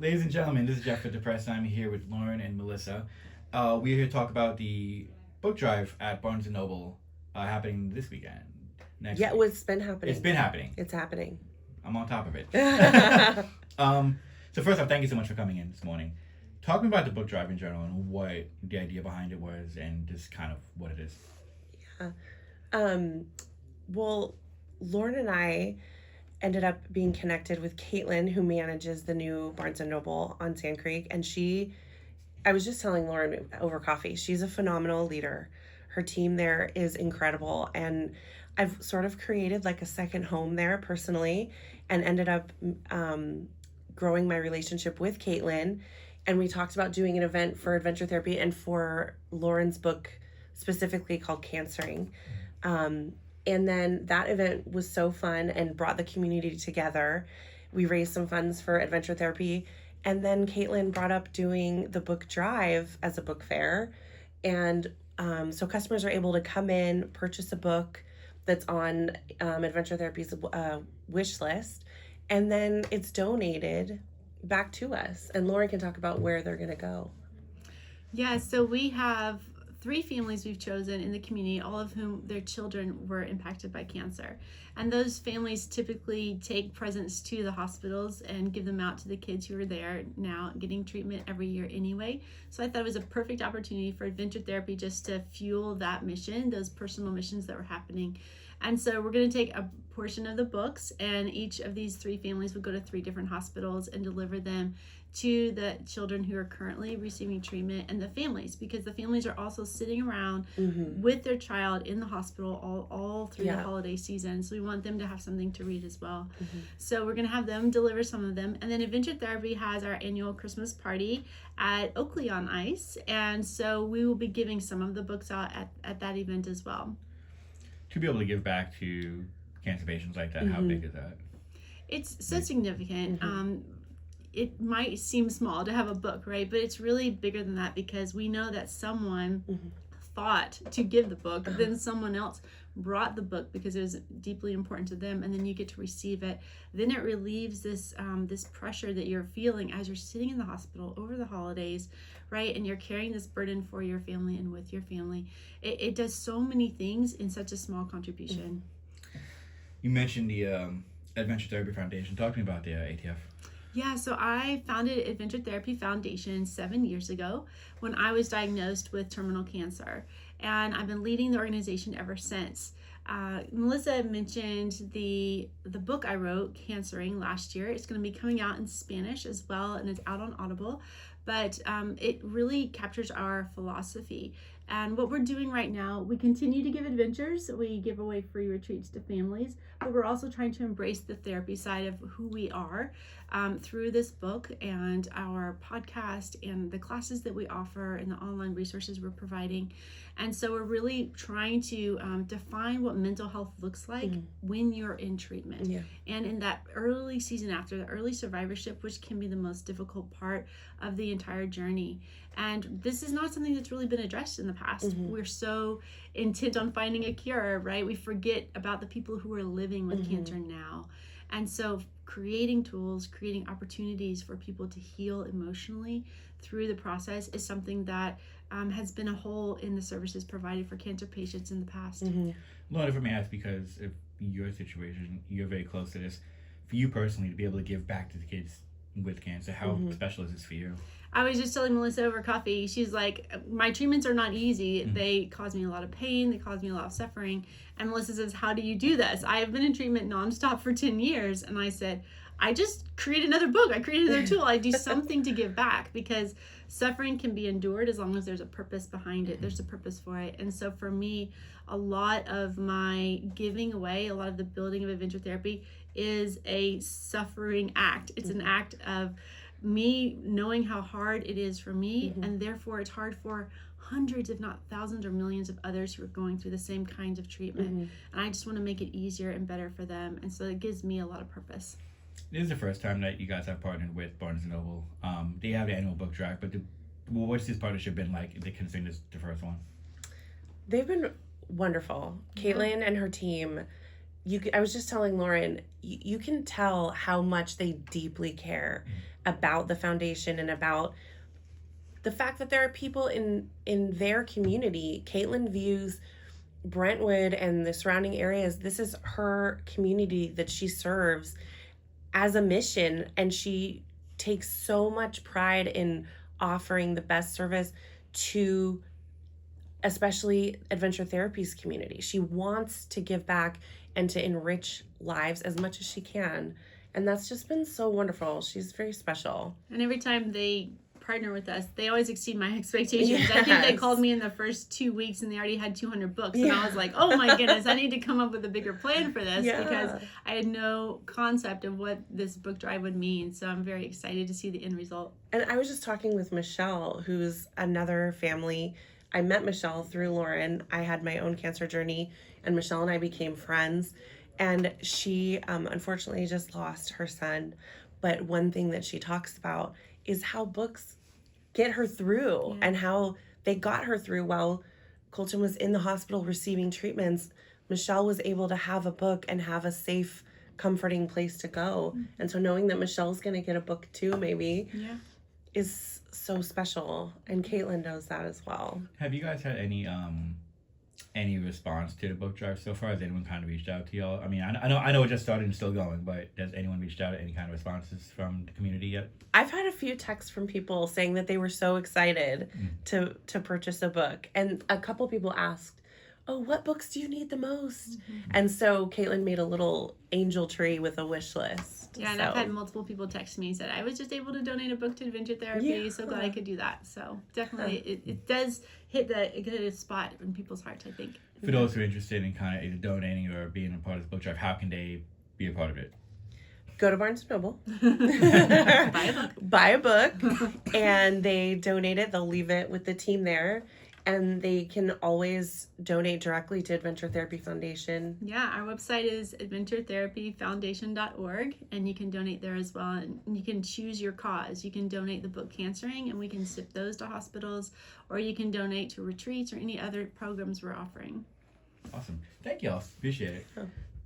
Ladies and gentlemen, this is Jeff with Depressed. I'm here with Lauren and Melissa. We're here to talk about the book drive at Barnes & Noble happening this weekend. Next Yeah, week. well, it's been happening. It's been happening. It's happening. I'm on top of it. So first off, thank you so much for coming in this morning. Talk me about the book drive in general and what the idea behind it was and just kind of what it is. Yeah. Well, Lauren and I ended up being connected with Caitlin, who manages the new Barnes & Noble on Sand Creek. And I was just telling Lauren over coffee, she's a phenomenal leader. Her team there is incredible. And I've sort of created like a second home there personally and ended up growing my relationship with Caitlin. And we talked about doing an event for adventure therapy and for Lauren's book specifically called Cancering. And then that event was so fun and brought the community together. We raised some funds for adventure therapy. And then Caitlin brought up doing the book drive as a book fair. And so customers are able to come in, purchase a book that's on adventure therapy's wish list. And then it's donated back to us. And Lauren can talk about where they're going to go. Yeah, so we have 3 families we've chosen in the community, all of whom their children were impacted by cancer. And those families typically take presents to the hospitals and give them out to the kids who are there now getting treatment every year anyway. So I thought it was a perfect opportunity for adventure therapy just to fuel that mission, those personal missions that were happening. And so we're going to take a portion of the books, and each of these 3 families would go to 3 different hospitals and deliver them to the children who are currently receiving treatment and the families, because the families are also sitting around with their child in the hospital all through the holiday season. So we want them to have something to read as well. So we're going to have them deliver some of them. And then Adventure Therapy has our annual Christmas party at Oakley on Ice. And so we will be giving some of the books out at that event as well. To be able to give back to cancer patients like that, how big is that? It's so significant. It might seem small to have a book, right? But it's really bigger than that, because we know that someone thought to give the book, then someone else brought the book because it was deeply important to them, and then you get to receive it. Then it relieves this this pressure that you're feeling as you're sitting in the hospital over the holidays, right? And you're carrying this burden for your family and with your family. It does so many things in such a small contribution. You mentioned the Adventure Therapy Foundation. Talk to me about the ATF. Yeah, so I founded Adventure Therapy Foundation 7 years ago when I was diagnosed with terminal cancer, and I've been leading the organization ever since. Melissa mentioned the book I wrote, Cancering, last year. It's going to be coming out in Spanish as well, and it's out on Audible, but it really captures our philosophy. And what we're doing right now, we continue to give adventures. We give away free retreats to families, but we're also trying to embrace the therapy side of who we are through this book and our podcast and the classes that we offer and the online resources we're providing. And so we're really trying to define what mental health looks like when you're in treatment. And in that early season after, the early survivorship, which can be the most difficult part of the entire journey. And this is not something that's really been addressed in the past. We're so intent on finding a cure, right? We forget about the people who are living with cancer now. And so creating tools, creating opportunities for people to heal emotionally through the process is something that has been a hole in the services provided for cancer patients in the past. Lauren, if I may ask, because of your situation, you're very close to this. For you personally, to be able to give back to the kids with cancer, how special is this for you? I was just telling Melissa over coffee, she's like, my treatments are not easy. They cause me a lot of pain. They cause me a lot of suffering. And Melissa says, how do you do this? I have been in treatment nonstop for 10 years. And I said, I just create another book. I create another tool. I do something to give back, because suffering can be endured as long as there's a purpose behind it. There's a purpose for it. And so for me, a lot of my giving away, a lot of the building of adventure therapy is a suffering act. It's an act of me knowing how hard it is for me, and therefore it's hard for hundreds, if not thousands or millions of others who are going through the same kinds of treatment. And I just want to make it easier and better for them. And so it gives me a lot of purpose. This is the first time that you guys have partnered with Barnes & Noble. They have the annual book drive, but what's this partnership been like, considering this the first one? They've been wonderful. Caitlin and her team I was just telling Lauren, you can tell how much they deeply care about the foundation and about the fact that there are people in their community. Caitlin views Brentwood and the surrounding areas, this is her community that she serves as a mission, and she takes so much pride in offering the best service to especially Adventure Therapy's community. She wants to give back and to enrich lives as much as she can. And that's just been so wonderful. She's very special. And every time they partner with us, they always exceed my expectations. Yes. I think they called me in the first 2 weeks and they already had 200 books. And I was like, oh my goodness, I need to come up with a bigger plan for this because I had no concept of what this book drive would mean. So I'm very excited to see the end result. And I was just talking with Michelle, who's another family. I met Michelle through Lauren. I had my own cancer journey, and Michelle and I became friends. And she unfortunately just lost her son. But one thing that she talks about is how books get her through and how they got her through while Colton was in the hospital receiving treatments. Michelle was able to have a book and have a safe, comforting place to go. And so knowing that Michelle's going to get a book too, maybe, is so special. And Caitlin knows that as well. Have you guys had any response to the book drive so far? Has anyone kind of reached out to y'all? I mean, I know it just started and still going, but has anyone reached out? Any kind of responses from the community yet? I've had a few texts from people saying that they were so excited to purchase a book. And a couple people asked, oh, what books do you need the most? And so Caitlin made a little angel tree with a wish list. Yeah, and I've had multiple people text me and said, I was just able to donate a book to Adventure Therapy. So glad I could do that. So definitely it does hit a spot in people's hearts, I think. For those who are interested in kind of either donating or being a part of this book drive, how can they be a part of it? Go to Barnes & Noble. Buy a book. Buy a book. And they donate it. They'll leave it with the team there. And they can always donate directly to Adventure Therapy Foundation. Yeah, our website is adventuretherapyfoundation.org, and you can donate there as well. And you can choose your cause. You can donate the book Cancering, and we can ship those to hospitals, or you can donate to retreats or any other programs we're offering. Awesome. Thank you all. Appreciate it. Oh.